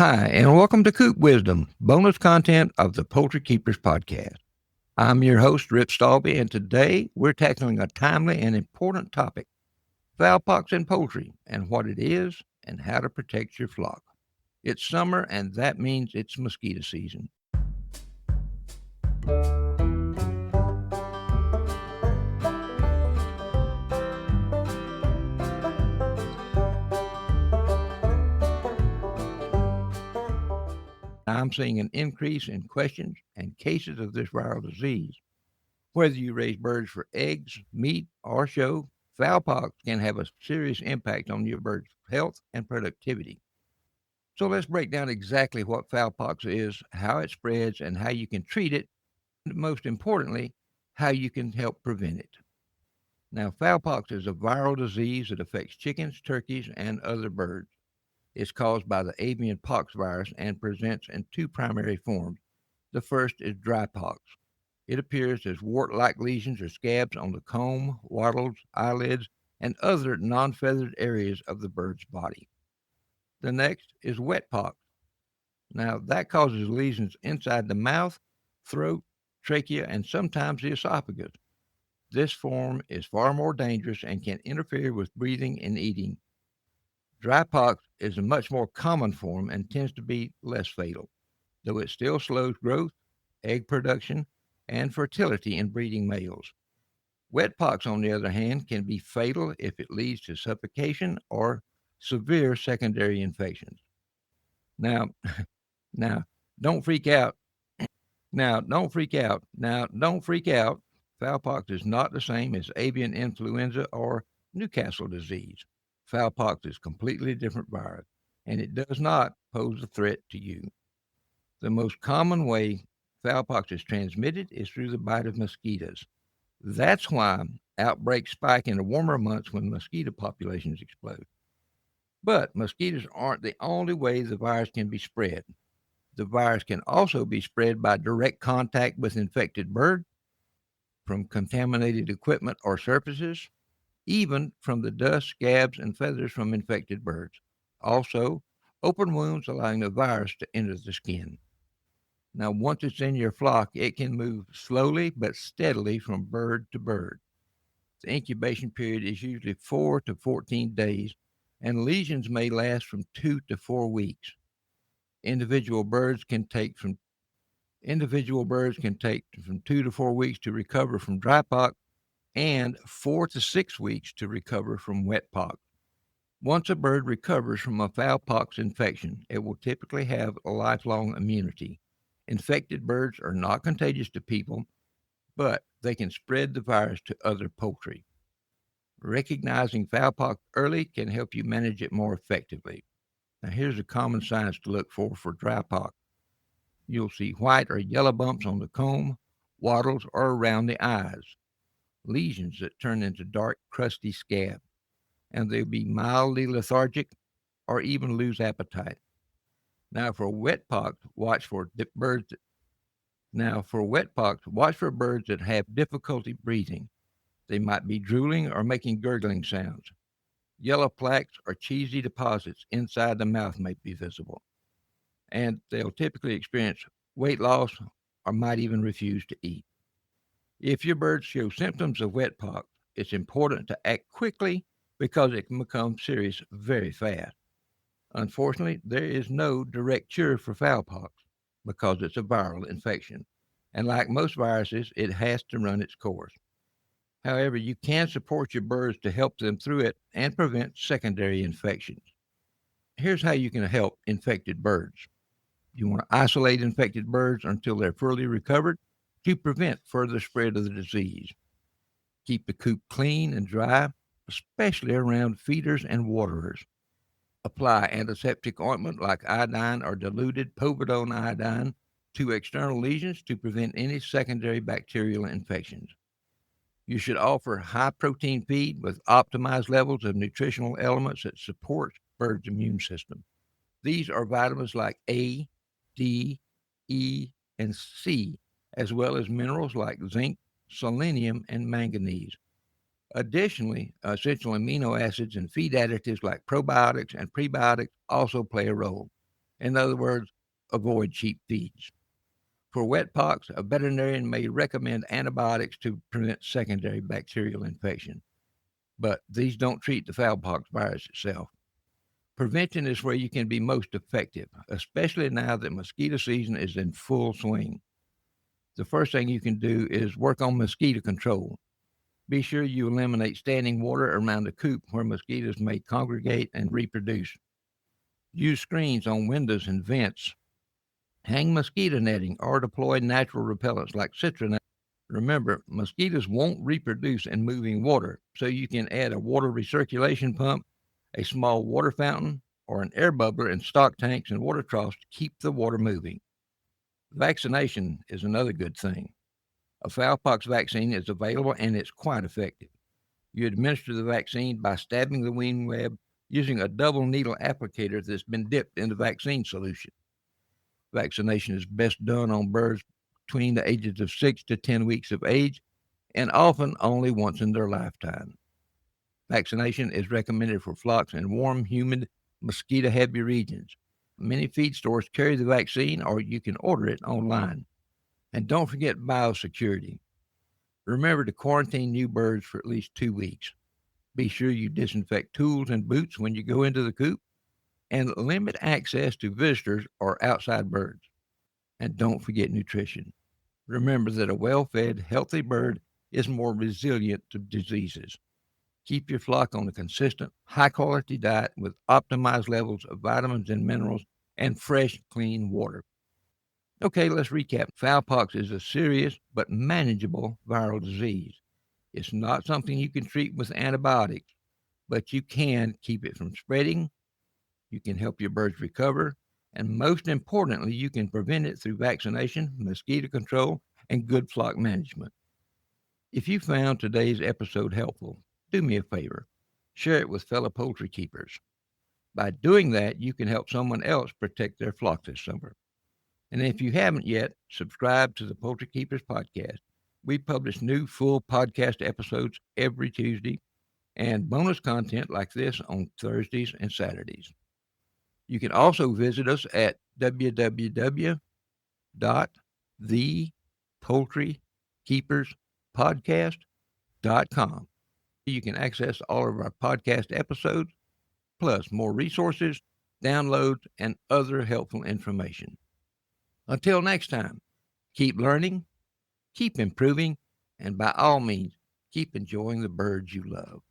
Hi, and welcome to Coop Wisdom, bonus content of the Poultry Keepers Podcast. I'm your host, Rip Stalvey, and today we're tackling a timely and important topic, fowl pox in poultry, and what it is and how to protect your flock. It's summer, and that means it's mosquito season. I'm seeing an increase in questions and cases of this viral disease. Whether you raise birds for eggs, meat, or show, fowl pox can have a serious impact on your bird's health and productivity. So let's break down exactly what fowl pox is, how it spreads, and how you can treat it, and most importantly, how you can help prevent it. Now, fowl pox is a viral disease that affects chickens, turkeys, and other birds. It's caused by the avian pox virus and presents in two primary forms. The first is dry pox. It appears as wart-like lesions or scabs on the comb, wattles, eyelids, and other non-feathered areas of the bird's body. The next is wet pox. Now, that causes lesions inside the mouth, throat, trachea, and sometimes the esophagus. This form is far more dangerous and can interfere with breathing and eating. Dry pox is a much more common form and tends to be less fatal, though it still slows growth, egg production, and fertility in breeding males. Wet pox, on the other hand, can be fatal if it leads to suffocation or severe secondary infections. Now, now, don't freak out. Now, don't freak out. Now, don't freak out. Fowl pox is not the same as avian influenza or Newcastle disease. Fowl pox is a completely different virus, and it does not pose a threat to you. The most common way fowl pox is transmitted is through the bite of mosquitoes. That's why outbreaks spike in the warmer months when mosquito populations explode. But mosquitoes aren't the only way the virus can be spread. The virus can also be spread by direct contact with infected birds, from contaminated equipment or surfaces, even from the dust, scabs, and feathers from infected birds. Also, open wounds allowing the virus to enter the skin. Now, once it's in your flock, it can move slowly but steadily from bird to bird. The incubation period is usually 4 to 14 days, and lesions may last from 2 to 4 weeks. Individual birds can take from 2 to 4 weeks to recover from dry pox and 4 to 6 weeks to recover from wet pox. Once a bird recovers from a fowl pox infection, it will typically have a lifelong immunity. Infected birds are not contagious to people, but they can spread the virus to other poultry. Recognizing fowl pox early can help you manage it more effectively. Now, here's the common signs to look for dry pox. You'll see white or yellow bumps on the comb, wattles, or around the eyes, lesions that turn into dark, crusty scab, and they'll be mildly lethargic or even lose appetite. Now, for wet pox, watch for birds. Watch for birds that have difficulty breathing. They might be drooling or making gurgling sounds. Yellow plaques or cheesy deposits inside the mouth may be visible, and they'll typically experience weight loss or might even refuse to eat. If your birds show symptoms of wet pox, it's important to act quickly because it can become serious very fast. Unfortunately, there is no direct cure for fowl pox because it's a viral infection. And like most viruses, it has to run its course. However, you can support your birds to help them through it and prevent secondary infections. Here's how you can help infected birds. You want to isolate infected birds until they're fully recovered to prevent further spread of the disease. Keep the coop clean and dry, especially around feeders and waterers. Apply antiseptic ointment like iodine or diluted povidone iodine to external lesions to prevent any secondary bacterial infections. You should offer high protein feed with optimized levels of nutritional elements that support birds' immune system. These are vitamins like A, D, E, and C, as well as minerals like zinc, selenium, and manganese. Additionally, essential amino acids and feed additives like probiotics and prebiotics also play a role. In other words, avoid cheap feeds. For wet pox, a veterinarian may recommend antibiotics to prevent secondary bacterial infection, but these don't treat the fowl pox virus itself. Prevention is where you can be most effective, especially now that mosquito season is in full swing. The first thing you can do is work on mosquito control. Be sure you eliminate standing water around the coop where mosquitoes may congregate and reproduce. Use screens on windows and vents. Hang mosquito netting or deploy natural repellents like citronelle. Remember, mosquitoes won't reproduce in moving water, so you can add a water recirculation pump, a small water fountain, or an air bubbler in stock tanks and water troughs to keep the water moving. Vaccination is another good thing. A fowl pox vaccine is available and it's quite effective. You administer the vaccine by stabbing the wing web using a double needle applicator that's been dipped in the vaccine solution. Vaccination is best done on birds between the ages of 6 to 10 weeks of age and often only once in their lifetime. Vaccination is recommended for flocks in warm, humid, mosquito-heavy regions. Many feed stores carry the vaccine or you can order it online. And don't forget biosecurity. Remember to quarantine new birds for at least 2 weeks. Be sure you disinfect tools and boots when you go into the coop and limit access to visitors or outside birds. And don't forget nutrition. Remember that a well-fed, healthy bird is more resilient to diseases. Keep your flock on a consistent, high-quality diet with optimized levels of vitamins and minerals and fresh, clean water. Okay, let's recap. Fowl pox is a serious but manageable viral disease. It's not something you can treat with antibiotics, but you can keep it from spreading, you can help your birds recover, and most importantly, you can prevent it through vaccination, mosquito control, and good flock management. If you found today's episode helpful, do me a favor. Share it with fellow poultry keepers. By doing that, you can help someone else protect their flock this summer. And if you haven't yet, subscribe to the Poultry Keepers Podcast. We publish new full podcast episodes every Tuesday and bonus content like this on Thursdays and Saturdays. You can also visit us at www.thepoultrykeeperspodcast.com. You can access all of our podcast episodes, plus more resources, downloads, and other helpful information. Until next time, keep learning, keep improving, and by all means, keep enjoying the birds you love.